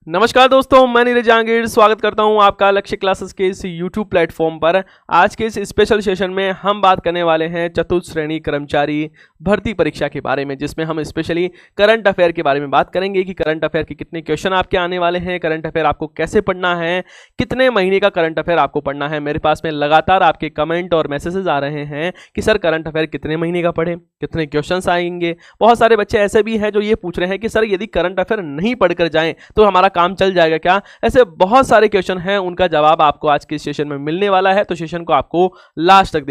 नमस्कार दोस्तों, मैं नीरज जहांगीर स्वागत करता हूं आपका लक्ष्य क्लासेस के इस YouTube प्लेटफॉर्म पर। आज के इस स्पेशल सेशन में हम बात करने वाले हैं चतुर्थ श्रेणी कर्मचारी भर्ती परीक्षा के बारे में, जिसमें हम स्पेशली करंट अफेयर के बारे में बात करेंगे कि करंट अफेयर के कितने क्वेश्चन आपके आने वाले हैं, करंट अफेयर आपको कैसे पढ़ना है, कितने महीने का करंट अफेयर आपको पढ़ना है। मेरे पास में लगातार आपके कमेंट और मैसेजेस आ रहे हैं कि सर करंट अफेयर कितने महीने का पढ़े, कितने क्वेश्चन आएंगे। बहुत सारे बच्चे ऐसे भी हैं जो ये पूछ रहे हैं कि सर यदि करंट अफेयर नहीं पढ़कर जाएं तो हमारा काम चल जाएगा क्या। ऐसे बहुत सारे क्वेश्चन हैं, उनका जवाब आपको आज के सेशन में मिलने वाला है, तो सेशन को आपको लास्ट तक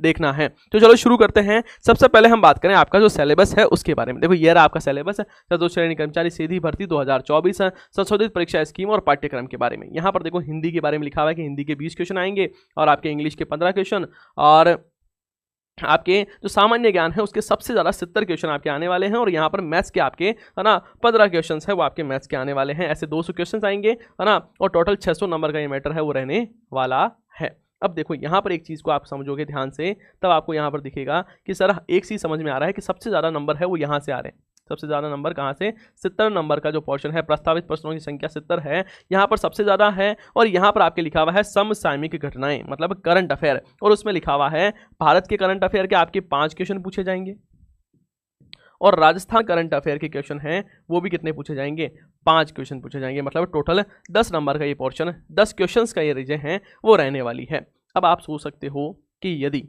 देखना है। तो चलो शुरू करते हैं। सबसे पहले हम बात करें आपका जो सिलेबस है उसके बारे में। देखो ये रहा आपका सिलेबस है, चतुर्थ श्रेणी कर्मचारी सीधी भर्ती 2024 संशोधित परीक्षा स्कीम और पाठ्यक्रम के बारे में। यहां पर देखो हिंदी के बारे में लिखा हुआ है कि हिंदी के 20 क्वेश्चन आएंगे और आपके इंग्लिश के 15 क्वेश्चन, और आपके जो सामान्य ज्ञान है उसके सबसे ज़्यादा 70 क्वेश्चन आपके आने वाले हैं, और यहाँ पर मैथ्स के आपके है ना 15 क्वेश्चन है वो आपके मैथ्स के आने वाले हैं। ऐसे 200 क्वेश्चन आएंगे है ना, और टोटल 600 नंबर का ये मैटर है वो रहने वाला है। अब देखो यहाँ पर एक चीज़ को आप समझोगे ध्यान से, तब आपको यहाँ पर दिखेगा कि सर एक चीज़ समझ में आ रहा है कि सबसे ज़्यादा नंबर है वो यहाँ से आ रहे हैं। सबसे ज़्यादा नंबर कहाँ से? 70 नंबर का जो पोर्शन है, प्रस्तावित प्रश्नों की संख्या 70 है, यहाँ पर सबसे ज़्यादा है। और यहाँ पर आपके लिखा हुआ है समसामयिक घटनाएं, मतलब करंट अफेयर, और उसमें लिखा हुआ है भारत के करंट अफेयर के आपके 5 क्वेश्चन पूछे जाएंगे, और राजस्थान करंट अफेयर के क्वेश्चन हैं वो भी कितने पूछे जाएंगे? 5 क्वेश्चन पूछे जाएंगे। मतलब टोटल 10 नंबर का ये पोर्शन, 10 क्वेश्चन का ये रीजन है वो रहने वाली है। अब आप सोच सकते हो कि यदि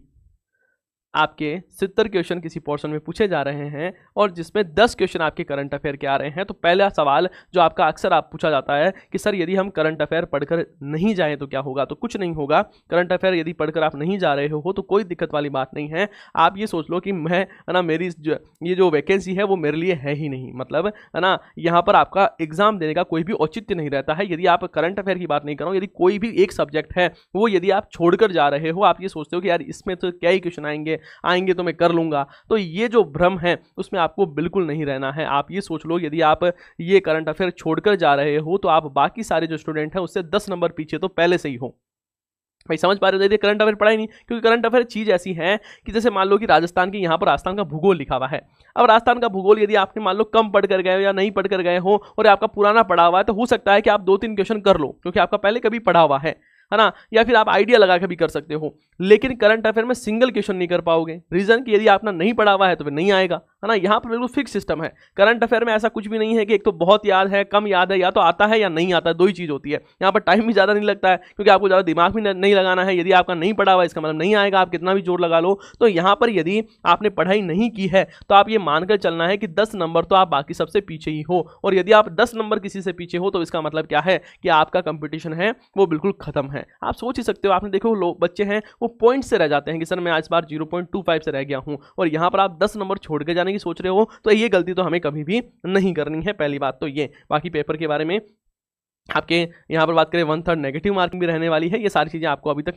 आपके 70 क्वेश्चन किसी पोर्शन में पूछे जा रहे हैं और जिसमें 10 क्वेश्चन आपके करंट अफेयर के आ रहे हैं, तो पहला सवाल जो आपका अक्सर आप पूछा जाता है कि सर यदि हम करंट अफेयर पढ़कर नहीं जाएं तो क्या होगा? तो कुछ नहीं होगा। करंट अफेयर यदि पढ़कर आप नहीं जा रहे हो तो कोई दिक्कत वाली बात नहीं है। आप ये सोच लो कि मैं है ना, मेरी ये जो वैकेंसी है वो मेरे लिए है ही नहीं, मतलब है ना, यहाँ पर आपका एग्जाम देने का कोई भी औचित्य नहीं रहता है। यदि आप करंट अफेयर की बात नहीं करो, यदि कोई भी एक सब्जेक्ट है वो यदि आप छोड़कर जा रहे हो, आप ये सोचते हो कि यार इसमें तो क्या ही क्वेश्चन आएंगे तो मैं कर लूंगा, तो ये जो भ्रम है उसमें आपको बिल्कुल नहीं रहना है। आप ये सोच लो यदि आप ये करंट अफेयर छोड़कर जा रहे हो तो आप बाकी सारे जो स्टूडेंट हैं उससे 10 नंबर पीछे तो पहले से ही हो। भाई समझ पा रहे हो? यदि करंट अफेयर पढ़ा ही नहीं, क्योंकि करंट अफेयर चीज ऐसी है कि जैसे मान लो कि राजस्थान की, यहाँ पर राजस्थान का भूगोल लिखा हुआ है। अब राजस्थान का भूगोल यदि आपने मान लो कम पढ़ कर गए हो या नहीं पढ़ कर गए हो और आपका पुराना पढ़ा हुआ है, तो हो सकता है कि आप 2-3 क्वेश्चन कर लो क्योंकि आपका पहले कभी पढ़ा हुआ है ना, या फिर आप आइडिया लगा के भी कर सकते हो। लेकिन करंट अफेयर में सिंगल क्वेश्चन नहीं कर पाओगे। रीजन कि यदि आपने नहीं पढ़ा हुआ है तो फिर नहीं आएगा, है ना। यहाँ पर बिल्कुल फिक्स सिस्टम है। करंट अफेयर में ऐसा कुछ भी नहीं है कि एक तो बहुत याद है, कम याद है, या तो आता है या नहीं आता है, दो ही चीज होती है। यहाँ पर टाइम भी ज्यादा नहीं लगता है क्योंकि आपको ज्यादा दिमाग भी नहीं लगाना है। यदि आपका नहीं पढ़ा हुआ इसका मतलब नहीं आएगा, आप कितना भी जोर लगा लो। तो यहाँ पर यदि आपने पढ़ाई नहीं की है तो आप ये मानकर चलना है कि 10 नंबर तो आप बाकी सबसे पीछे ही हो, और यदि आप 10 नंबर किसी से पीछे हो तो इसका मतलब क्या है कि आपका कंपटीशन है वो बिल्कुल खत्म है। आप सोच ही सकते हो, आपने देखो लोग बच्चे हैं वो पॉइंट से रह जाते हैं कि सर मैं इस बार 0.25 से रह गया हूं, और यहां पर आप 10 नंबर छोड़ के जाने की सोच रहे हो, तो ये गलती तो हमें कभी भी नहीं करनी है। पहली बात तो ये। बाकी पेपर के बारे में आपके यहाँ पर बात करें 1/3 नेगेटिव मार्किंग भी रहने वाली है। ये सारी चीज़ें आपको अभी तक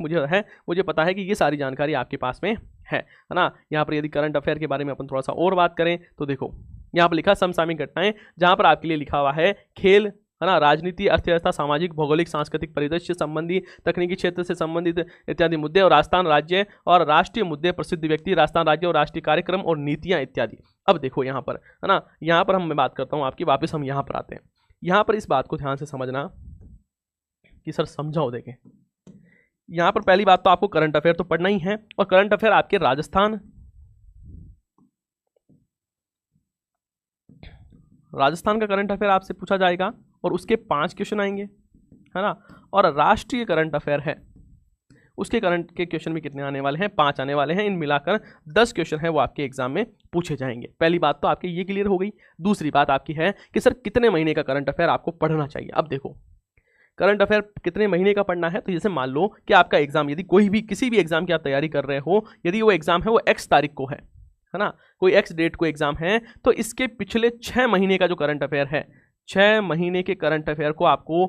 मुझे पता है कि ये सारी जानकारी आपके पास में है ना। यहाँ पर यदि करंट अफेयर के बारे में अपन थोड़ा सा और बात करें तो देखो यहाँ पर लिखा समसामयिक घटनाएं, जहाँ पर आपके लिए लिखा हुआ है खेल, है ना, राजनीति, अर्थव्यवस्था, सामाजिक, भौगोलिक, सांस्कृतिक परिदृश्य संबंधी, तकनीकी क्षेत्र से संबंधित इत्यादि मुद्दे, और राजस्थान राज्य और राष्ट्रीय मुद्दे, प्रसिद्ध व्यक्ति, राजस्थान राज्य और राष्ट्रीय कार्यक्रम और नीतियां इत्यादि। अब देखो यहाँ पर, है ना, यहाँ पर मैं बात करता हूँ आपकी, वापस हम यहाँ पर आते हैं। यहाँ पर इस बात को ध्यान से समझना कि सर समझाओ देखें। यहाँ पर पहली बात तो आपको करंट अफेयर तो पढ़ना ही है, और करंट अफेयर आपके राजस्थान का करंट अफेयर आपसे पूछा जाएगा और उसके 5 क्वेश्चन आएंगे, है ना। और राष्ट्रीय करंट अफेयर है उसके करंट के क्वेश्चन भी कितने आने वाले हैं? 5 आने वाले हैं। इन मिलाकर 10 क्वेश्चन है वो आपके एग्जाम में पूछे जाएंगे। पहली बात तो आपकी ये क्लियर हो गई। दूसरी बात आपकी है कि सर कितने महीने का करंट अफेयर आपको पढ़ना चाहिए। अब देखो करंट अफेयर कितने महीने का पढ़ना है, तो जैसे मान लो कि आपका एग्जाम, यदि कोई भी किसी भी एग्जाम की आप तैयारी कर रहे हो, यदि वो एग्जाम है वो X तारीख को है ना, कोई X डेट को एग्जाम है, तो इसके पिछले 6 महीने का जो करंट अफेयर है, 6 महीने के करंट अफेयर को आपको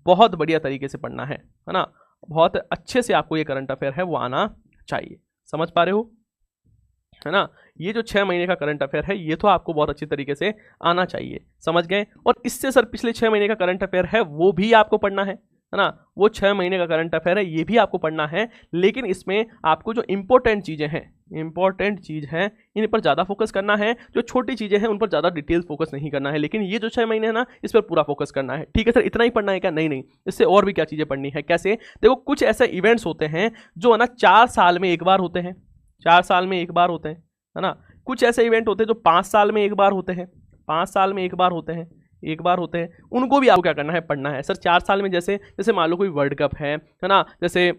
बहुत बढ़िया तरीके से पढ़ना है ना। बहुत अच्छे से आपको ये करंट अफेयर है वो आना चाहिए। समझ पा रहे हो, है ना। ये जो 6 महीने का करंट अफेयर है ये तो आपको बहुत अच्छी तरीके से आना चाहिए। समझ गए? और इससे सर पिछले 6 महीने का करंट अफेयर है वो भी आपको पढ़ना है। है ना, वो 6 महीने का करंट अफेयर है, ये भी आपको पढ़ना है। लेकिन इसमें आपको जो इंपॉर्टेंट चीज़ें हैं, इंपॉर्टेंट चीज़ है, इन पर ज़्यादा फोकस करना है। जो छोटी चीज़ें हैं उन पर ज़्यादा डिटेल फोकस नहीं करना है, लेकिन ये जो 6 महीने है ना, इस पर पूरा फोकस करना है। ठीक है सर, इतना ही पढ़ना है क्या? नहीं नहीं, इससे और भी क्या चीज़ें पढ़नी है। कैसे? देखो, कुछ ऐसे इवेंट्स होते हैं जो है ना 4 साल में एक बार होते हैं, 4 साल में एक बार होते हैं, है ना। कुछ ऐसे इवेंट होते हैं जो 5 साल में एक बार होते हैं, 5 साल में एक बार होते हैं, एक बार होते हैं। उनको भी आपको क्या करना है? पढ़ना है। सर 4 साल में जैसे जैसे मान लो कोई वर्ल्ड कप है ना, जैसे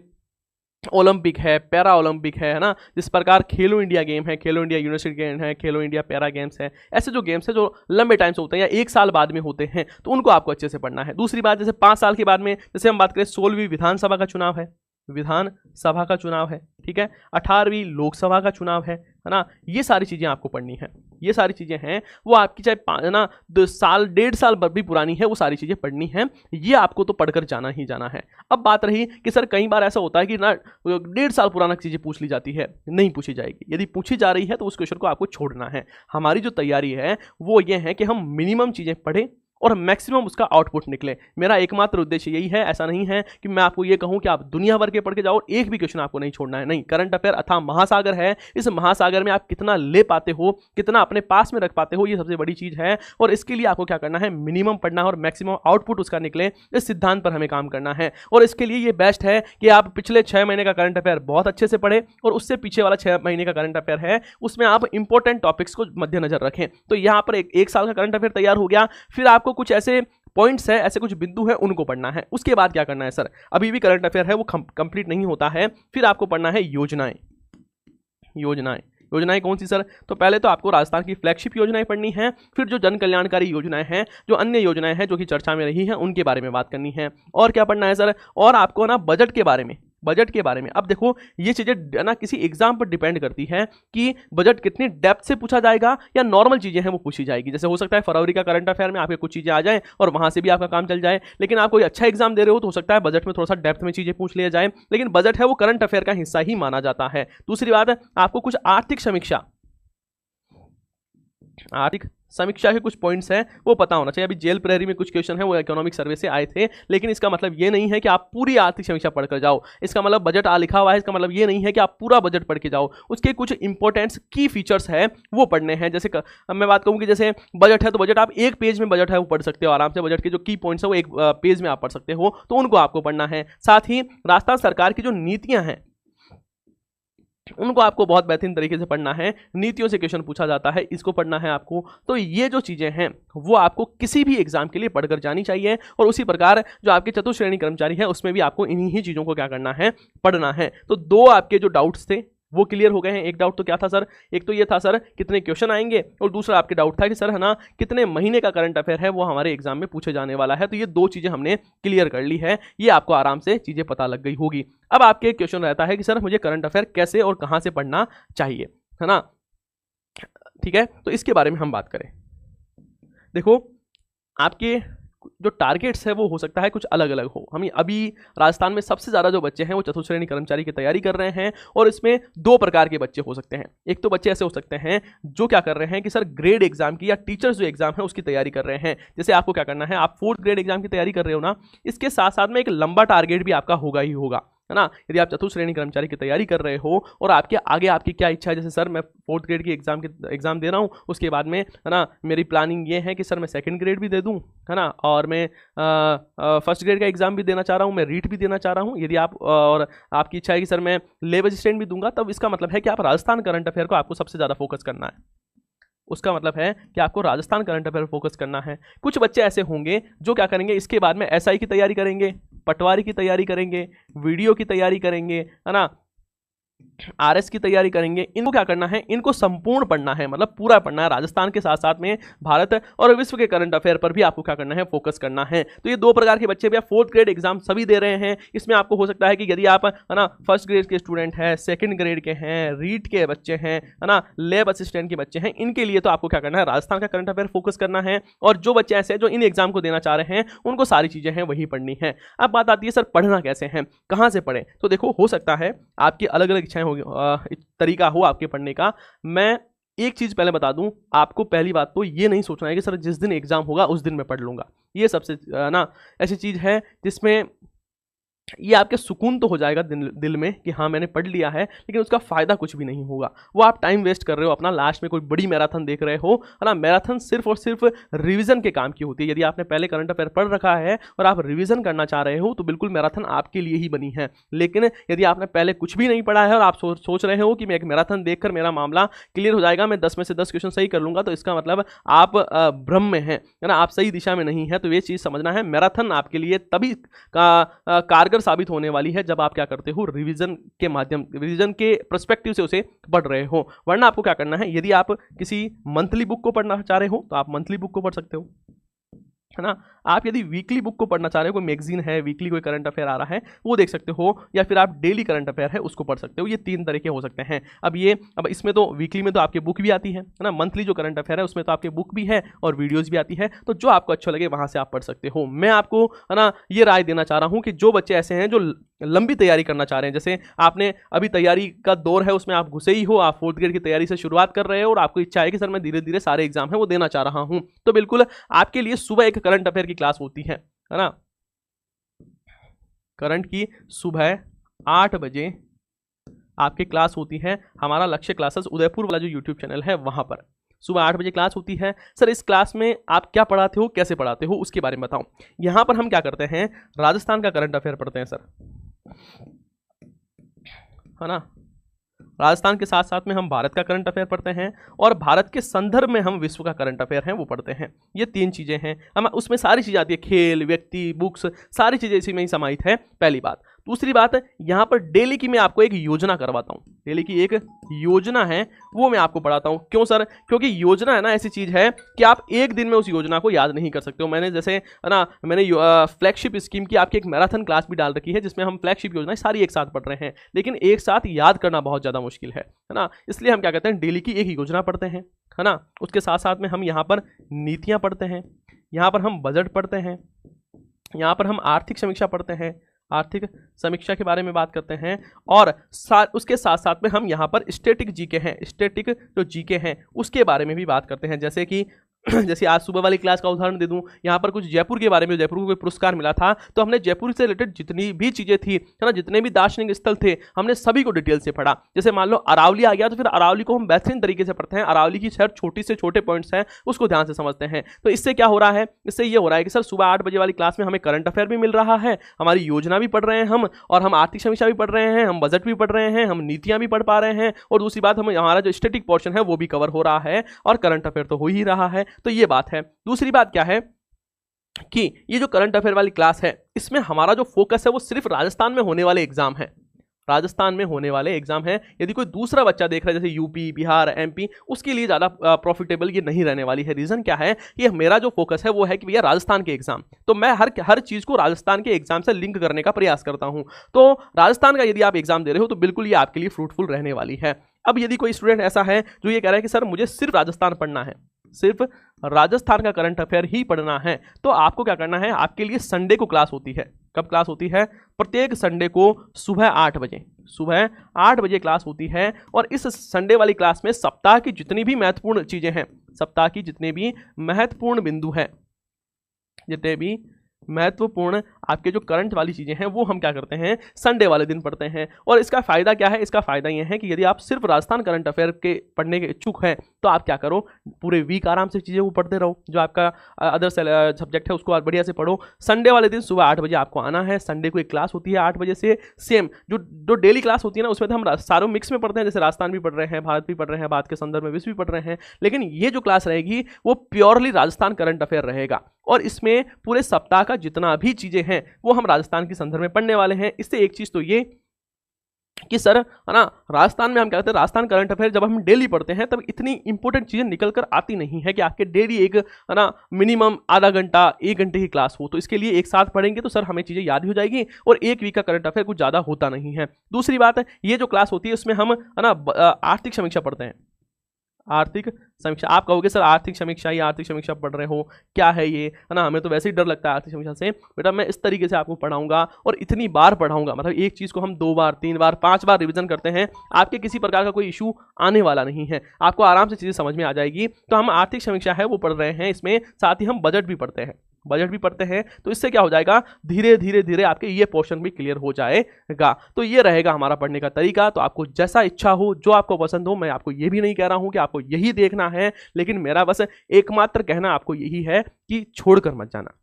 ओलंपिक है, पैरा ओलंपिक है ना, जिस प्रकार खेलो इंडिया गेम है, खेलो इंडिया यूनिवर्सिटी गेम है, खेलो इंडिया पैरा गेम्स है। ऐसे जो गेम्स है जो लंबे टाइम से होते हैं या 1 साल बाद में होते हैं, तो उनको आपको अच्छे से पढ़ना है। दूसरी बात, जैसे 5 साल के बाद में, जैसे हम बात करें 16वीं विधानसभा का चुनाव है, विधानसभा का चुनाव है, ठीक है, 18वीं लोकसभा का चुनाव है ना। ये सारी चीज़ें आपको पढ़नी है, ये सारी चीज़ें हैं वो आपकी चाहे ना 2 साल 1.5 साल भी पुरानी है, वो सारी चीज़ें पढ़नी है। ये आपको तो पढ़कर जाना ही जाना है। अब बात रही कि सर कई बार ऐसा होता है कि ना 1.5 साल पुराना चीज़ें पूछ ली जाती है, नहीं पूछी जाएगी। यदि पूछी जा रही है तो उस क्वेश्चन को आपको छोड़ना है। हमारी जो तैयारी है वो ये है कि हम मिनिमम चीज़ें पढ़ें और मैक्सिमम उसका आउटपुट निकले। मेरा एकमात्र उद्देश्य यही है। ऐसा नहीं है कि मैं आपको ये कहूं कि आप दुनिया भर के पढ़ के जाओ, एक भी क्वेश्चन आपको नहीं छोड़ना है। नहीं, करंट अफेयर अथाह महासागर है। इस महासागर में आप कितना ले पाते हो, कितना अपने पास में रख पाते हो, ये सबसे बड़ी चीज़ है। और इसके लिए आपको क्या करना है? मिनिमम पढ़ना है और मैक्सिमम आउटपुट उसका निकले, इस सिद्धांत पर हमें काम करना है। और इसके लिए ये बेस्ट है कि आप पिछले 6 महीने का करंट अफेयर बहुत अच्छे से पढ़े और उससे पीछे वाला 6 महीने का करंट अफेयर है उसमें आप इंपॉर्टेंट टॉपिक्स को मद्देनजर रखें। तो यहाँ पर एक साल का करंट अफेयर तैयार हो गया। फिर आपको कुछ ऐसे पॉइंट्स है, ऐसे कुछ बिंदु है, उनको पढ़ना है। उसके बाद क्या करना है? सर अभी भी करंट अफेयर है वो कंप्लीट नहीं होता है। फिर आपको पढ़ना है योजनाएं। योजनाएं कौन सी सर? तो पहले तो आपको राजस्थान की फ्लैगशिप योजनाएं पढ़नी है। फिर जो जन कल्याणकारी योजनाएं हैं, जो अन्य योजनाएं हैं जो कि चर्चा में रही हैं, उनके बारे में बात करनी है। और क्या पढ़ना है सर? और आपको ना बजट के बारे में, अब देखो ये चीज़ें ना किसी एग्जाम पर डिपेंड करती है कि बजट कितनी डेप्थ से पूछा जाएगा या नॉर्मल चीज़ें हैं वो पूछी जाएगी। जैसे हो सकता है फरवरी का करंट अफेयर में आपके कुछ चीज़ें आ जाएं और वहाँ से भी आपका काम चल जाए। लेकिन आप कोई अच्छा एग्जाम दे रहे हो तो हो सकता है बजट में थोड़ा सा डेप्थ में चीज़ें पूछ लिया जाए, लेकिन बजट है वो करंट अफेयर का हिस्सा ही माना जाता है। दूसरी बात, आपको कुछ आर्थिक समीक्षा के कुछ पॉइंट्स हैं वो पता होना चाहिए। अभी जेल प्रहरी में कुछ क्वेश्चन है वो इकोनॉमिक सर्वे से आए थे, लेकिन इसका मतलब ये नहीं है कि आप पूरी आर्थिक समीक्षा पढ़कर जाओ। इसका मतलब बजट लिखा हुआ है, इसका मतलब ये नहीं है कि आप पूरा बजट पढ़ के जाओ। उसके कुछ इंपॉर्टेंट की फीचर्स है वो पढ़ने हैं। जैसे मैं बात कहूँ कि जैसे बजट है तो बजट आप एक पेज में बजट है वो पढ़ सकते हो आराम से। बजट के जो की पॉइंट्स है वो एक पेज में आप पढ़ सकते हो, तो उनको आपको पढ़ना है। साथ ही राजस्थान सरकार की जो नीतियां हैं उनको आपको बहुत बेहतरीन तरीके से पढ़ना है। नीतियों से क्वेश्चन पूछा जाता है, इसको पढ़ना है आपको। तो ये जो चीज़ें हैं वो आपको किसी भी एग्जाम के लिए पढ़कर जानी चाहिए। और उसी प्रकार जो आपके चतुश्रेणी कर्मचारी है उसमें भी आपको इन्हीं ही चीज़ों को क्या करना है? पढ़ना है। तो 2 आपके जो डाउट्स थे वो क्लियर हो गए हैं। एक डाउट तो क्या था सर? एक तो ये था सर कितने क्वेश्चन आएंगे, और दूसरा आपके डाउट था कि सर है ना कितने महीने का करंट अफेयर है वो हमारे एग्जाम में पूछे जाने वाला है। तो ये 2 चीज़ें हमने क्लियर कर ली है, ये आपको आराम से चीज़ें पता लग गई होगी। अब आपके क्वेश्चन रहता है कि सर मुझे करंट अफेयर कैसे और कहाँ से पढ़ना चाहिए, है ना? ठीक है, तो इसके बारे में हम बात करें। देखो आपके जो टारगेट्स है वो हो सकता है कुछ अलग अलग हो। हम अभी राजस्थान में सबसे ज़्यादा जो बच्चे हैं वो चतुश्रेणी कर्मचारी की तैयारी कर रहे हैं, और इसमें 2 प्रकार के बच्चे हो सकते हैं। एक तो बच्चे ऐसे हो सकते हैं जो क्या कर रहे हैं कि सर ग्रेड एग्जाम की या टीचर्स जो एग्जाम है उसकी तैयारी कर रहे हैं। जैसे आपको क्या करना है, आप 4th ग्रेड एग्जाम की तैयारी कर रहे हो ना, इसके साथ साथ में एक लंबा टारगेट भी आपका होगा ही होगा, है ना। यदि आप चतुश्रेणी कर्मचारी की तैयारी कर रहे हो और आपके आगे आपकी क्या इच्छा है, जैसे सर मैं 4th ग्रेड की एग्जाम दे रहा हूँ, उसके बाद में है ना मेरी प्लानिंग ये है कि सर मैं 2nd ग्रेड भी दे दूँ, है ना, और मैं 1st ग्रेड का एग्जाम भी देना चाह रहा हूँ, मैं रीट भी देना चाह रहा हूँ। यदि आप और आपकी इच्छा है कि सर मैं लेब असिस्टेंट भी दूंगा, तब इसका मतलब है कि आप राजस्थान करंट अफेयर को आपको सबसे ज़्यादा फोकस करना है। उसका मतलब है कि आपको राजस्थान करंट अफेयर फोकस करना है। कुछ बच्चे ऐसे होंगे जो क्या करेंगे, इसके बाद में एसआई की तैयारी करेंगे, पटवारी की तैयारी करेंगे, वीडियो की तैयारी करेंगे, है ना, आरएस की तैयारी करेंगे। इनको क्या करना है, इनको संपूर्ण पढ़ना है, मतलब पूरा पढ़ना है। राजस्थान के साथ साथ में भारत और विश्व के करंट अफेयर पर भी आपको क्या करना है, फोकस करना है। तो ये 2 प्रकार के बच्चे भी 4th ग्रेड एग्जाम सभी दे रहे हैं। इसमें आपको हो सकता है कि यदि आप है ना 1st ग्रेड के स्टूडेंट हैं, 2nd ग्रेड के हैं, रीट के बच्चे हैं, है ना, लैब असिस्टेंट के बच्चे हैं, इनके लिए तो आपको क्या करना है, राजस्थान का करंट अफेयर फोकस करना है। और जो बच्चे ऐसे हैं जो इन एग्जाम को देना चाह रहे हैं उनको सारी चीजें हैं वही पढ़नी है। अब बात आती है सर पढ़ना कैसे है, कहाँ से पढ़ें। तो देखो हो सकता है आपकी अलग अलग इच्छाएं होगी, तरीका हो आपके पढ़ने का। मैं एक चीज पहले बता दूं आपको, पहली बात तो ये नहीं सोचना है कि सर जिस दिन एग्जाम होगा उस दिन मैं पढ़ लूंगा। ये सबसे ना ऐसी चीज है जिसमें ये आपके सुकून तो हो जाएगा दिल में कि हाँ मैंने पढ़ लिया है, लेकिन उसका फायदा कुछ भी नहीं होगा। वो आप टाइम वेस्ट कर रहे हो अपना, लास्ट में कोई बड़ी मैराथन देख रहे हो, है ना। मैराथन सिर्फ और सिर्फ रिवीजन के काम की होती है। यदि आपने पहले करंट अफेयर पढ़ रखा है और आप रिवीजन करना चाह रहे हो तो बिल्कुल मैराथन आपके लिए ही बनी है। लेकिन यदि आपने पहले कुछ भी नहीं पढ़ा है और आप सोच रहे हो कि मैं एक मैराथन देखकर मेरा मामला क्लियर हो जाएगा, मैं 10 में से 10 क्वेश्चन सही कर लूंगा, तो इसका मतलब आप भ्रम में हैं, है ना, आप सही दिशा में नहीं है। तो ये चीज़ समझना है, मैराथन आपके लिए तभी कारगर साबित होने वाली है जब आप क्या करते हो, रिवीजन के पर्सपेक्टिव से उसे पढ़ रहे हो। वरना आपको क्या करना है, यदि आप किसी मंथली बुक को पढ़ना चाह रहे हो तो आप मंथली बुक को पढ़ सकते हो, है ना। आप यदि वीकली बुक को पढ़ना चाह रहे हो, कोई मैगजीन है, वीकली कोई करंट अफेयर आ रहा है वो देख सकते हो, या फिर आप डेली करंट अफेयर है उसको पढ़ सकते हो। ये 3 तरीके हो सकते हैं। अब इसमें तो वीकली में तो आपकी बुक भी आती है ना, मंथली जो करंट अफेयर है उसमें तो आपकी बुक भी है और वीडियोज भी आती है। तो जो आपको अच्छा लगे वहां से आप पढ़ सकते हो। मैं आपको, है ना, ये राय देना चाह रहा हूं कि जो बच्चे ऐसे हैं जो लंबी तैयारी करना चाह रहे हैं, जैसे आपने अभी तैयारी का दौर है उसमें आप घुसे ही हो, आप 4th ग्रेड की तैयारी से शुरुआत कर रहे हो और आपको इच्छा है कि सर मैं धीरे धीरे सारे एग्जाम है वो देना चाह रहा हूं, तो बिल्कुल आपके लिए सुबह एक करंट अफेयर की क्लास होती है ना। करंट की सुबह 8 बजे आपकी क्लास होती है। हमारा लक्ष्य क्लासेस उदयपुर वाला जो यूट्यूब चैनल है वहां पर सुबह 8 बजे क्लास होती है। सर इस क्लास में आप क्या पढ़ाते हो, कैसे पढ़ाते हो, उसके बारे में बताओ। यहां पर हम क्या करते हैं, राजस्थान का करंट अफेयर पढ़ते हैं सर, है ना। राजस्थान के साथ साथ में हम भारत का करंट अफेयर पढ़ते हैं और भारत के संदर्भ में हम विश्व का करंट अफेयर है वो पढ़ते हैं। ये 3 चीजें हैं, हम उसमें सारी चीजें आती है, खेल, व्यक्ति, बुक्स, सारी चीजें इसी में ही समाहित है, पहली बात। दूसरी बात, यहां पर डेली की मैं आपको एक योजना करवाता हूं, डेली की एक योजना है वो मैं आपको पढ़ाता हूं। क्यों सर, क्योंकि योजना है ना ऐसी चीज है कि आप एक दिन में उस योजना को याद नहीं कर सकते हो। मैंने जैसे, है ना, मैंने फ्लैगशिप स्कीम की आपकी एक मैराथन क्लास भी डाल रखी है जिसमें हम फ्लैगशिप योजनाएं सारी एक साथ पढ़ रहे हैं, लेकिन एक साथ याद करना बहुत ज्यादा मुश्किल है ना। इसलिए हम क्या कहते हैं, डेली की एक योजना पढ़ते हैं, है ना। उसके साथ साथ में हम यहाँ पर नीतियां पढ़ते हैं, यहाँ पर हम बजट पढ़ते हैं, यहाँ पर हम आर्थिक समीक्षा पढ़ते हैं, आर्थिक समीक्षा के बारे में बात करते हैं, और उसके साथ साथ में हम यहाँ पर स्टैटिक जीके हैं, स्टैटिक जो जीके हैं उसके बारे में भी बात करते हैं। जैसे कि जैसे आज सुबह वाली क्लास का उदाहरण दे दूं, यहाँ पर कुछ जयपुर के बारे में, जयपुर को कोई पुरस्कार मिला था तो हमने जयपुर से रिलेटेड जितनी भी चीजें थी, है ना, जितने भी दार्शनिक स्थल थे हमने सभी को डिटेल से पढ़ा। जैसे मान लो अरावली आ गया तो फिर अरावली को हम बेहतरीन तरीके से पढ़ते हैं, अरावली की हर छोटी से छोटे पॉइंट्स हैं उसको ध्यान से समझते हैं। तो इससे क्या हो रहा है, इससे ये हो रहा है कि सर सुबह 8 बजे वाली क्लास में हमें करंट अफेयर भी मिल रहा है, हमारी योजना भी पढ़ रहे हैं हम, और हम आर्थिक समीक्षा भी पढ़ रहे हैं, हम बजट भी पढ़ रहे हैं, हम नीतियां भी पढ़ पा रहे हैं, और दूसरी बात हमारा जो स्टैटिक पोर्शन है वो भी कवर हो रहा है, और करंट अफेयर तो हो ही रहा है। तो ये बात है। दूसरी बात क्या है कि ये जो करंट अफेयर वाली क्लास है इसमें हमारा जो फोकस है वो सिर्फ राजस्थान में होने वाले एग्जाम है, राजस्थान में होने वाले एग्जाम है। यदि कोई दूसरा बच्चा देख रहा है जैसे यूपी, बिहार, एमपी, उसके लिए ज्यादा प्रॉफिटेबल ये नहीं रहने वाली है। रीजन क्या है कि मेरा जो फोकस है वो है कि भैया राजस्थान के एग्जाम, तो मैं हर चीज को राजस्थान के एग्जाम से लिंक करने का प्रयास करता हूं। तो राजस्थान का यदि आप एग्जाम दे रहे हो तो बिल्कुल ये आपके लिए फ्रूटफुल रहने वाली है। अब यदि कोई स्टूडेंट ऐसा है जो ये कह रहा है कि सर मुझे सिर्फ राजस्थान पढ़ना है, सिर्फ राजस्थान का करंट अफेयर ही पढ़ना है, तो आपको क्या करना है, आपके लिए संडे को क्लास होती है। कब क्लास होती है, प्रत्येक संडे को सुबह 8 बजे, सुबह 8 बजे क्लास होती है। और इस संडे वाली क्लास में सप्ताह की जितनी भी महत्वपूर्ण चीजें हैं, सप्ताह की जितने भी महत्वपूर्ण बिंदु हैं, जितने भी महत्वपूर्ण आपके जो करंट वाली चीजें हैं वो हम क्या करते हैं, संडे वाले दिन पढ़ते हैं। और इसका फायदा क्या है, इसका फायदा ये है कि यदि आप सिर्फ राजस्थान करंट अफेयर के पढ़ने के इच्छुक हैं तो आप क्या करो, पूरे वीक आराम से चीजें वो पढ़ते रहो, जो आपका अदर सब्जेक्ट है उसको आप बढ़िया से पढ़ो। संडे वाले दिन सुबह 8 बजे आपको आना है, संडे को एक क्लास होती है 8 बजे से। सेम जो डेली क्लास होती है ना उसमें तो हम सारों मिक्स में पढ़ते हैं, जैसे राजस्थान भी पढ़ रहे हैं, भारत भी पढ़ रहे हैं, भारत के संदर्भ में विश्व भी पढ़ रहे हैं, लेकिन ये जो क्लास रहेगी वो प्योरली राजस्थान करंट अफेयर रहेगा। और इसमें पूरे सप्ताह का जितना भी चीजें हैं वो हम राजस्थान के संदर्भ में पढ़ने वाले हैं। इससे एक चीज तो ये कि सर, है ना, राजस्थान में हम क्या कहते हैं, राजस्थान करंट अफेयर जब हम डेली पढ़ते हैं तब इतनी इंपॉर्टेंट चीजें निकल कर आती नहीं है कि आपके डेली एक, है ना, मिनिमम आधा घंटा 1 घंटे की क्लास हो। तो इसके लिए एक साथ पढ़ेंगे तो सर हमें चीजें याद हो जाएगी, और एक वीक का करंट अफेयर कुछ ज्यादा होता नहीं है। दूसरी बात है, ये जो क्लास होती है उसमें हम, है ना, आर्थिक समीक्षा पढ़ते हैं। आर्थिक समीक्षा, आप कहोगे सर आर्थिक समीक्षा, ये आर्थिक समीक्षा पढ़ रहे हो, क्या है ये, है ना, हमें तो वैसे ही डर लगता है आर्थिक समीक्षा से। बेटा मैं इस तरीके से आपको पढ़ाऊंगा और इतनी बार पढ़ाऊंगा, मतलब एक चीज को हम 2 बार 3 बार 5 बार रिवीजन करते हैं, आपके किसी प्रकार का कोई इशू आने वाला नहीं है, आपको आराम से चीजें समझ में आ जाएगी। तो हम आर्थिक समीक्षा है वो पढ़ रहे हैं, इसमें साथ ही हम बजट भी पढ़ते हैं। बजट भी पढ़ते हैं, तो इससे क्या हो जाएगा, धीरे धीरे धीरे आपके ये पोर्शन भी क्लियर हो जाएगा। तो ये रहेगा हमारा पढ़ने का तरीका। तो आपको जैसा इच्छा हो, जो आपको पसंद हो, मैं आपको ये भी नहीं कह रहा हूं कि आपको यही देखना है, लेकिन मेरा बस एकमात्र कहना आपको यही है कि छोड़कर मत जाना।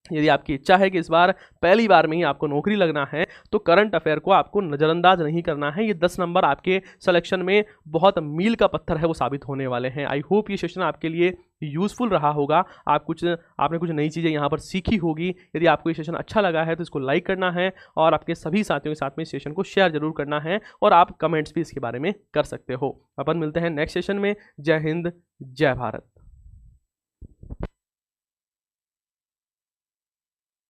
यदि आपकी इच्छा है कि इस बार पहली बार में ही आपको नौकरी लगना है, तो करंट अफेयर को आपको नज़रअंदाज नहीं करना है। ये 10 नंबर आपके सिलेक्शन में बहुत मील का पत्थर है, वो साबित होने वाले हैं। आई होप ये सेशन आपके लिए यूज़फुल रहा होगा। आपने कुछ नई चीज़ें यहाँ पर सीखी होगी। यदि आपको ये सेशन अच्छा लगा है तो इसको लाइक करना है और आपके सभी साथियों के साथ में इस सेशन को शेयर जरूर करना है, और आप कमेंट्स भी इसके बारे में कर सकते हो। अपन मिलते हैं नेक्स्ट सेशन में। जय हिंद, जय भारत।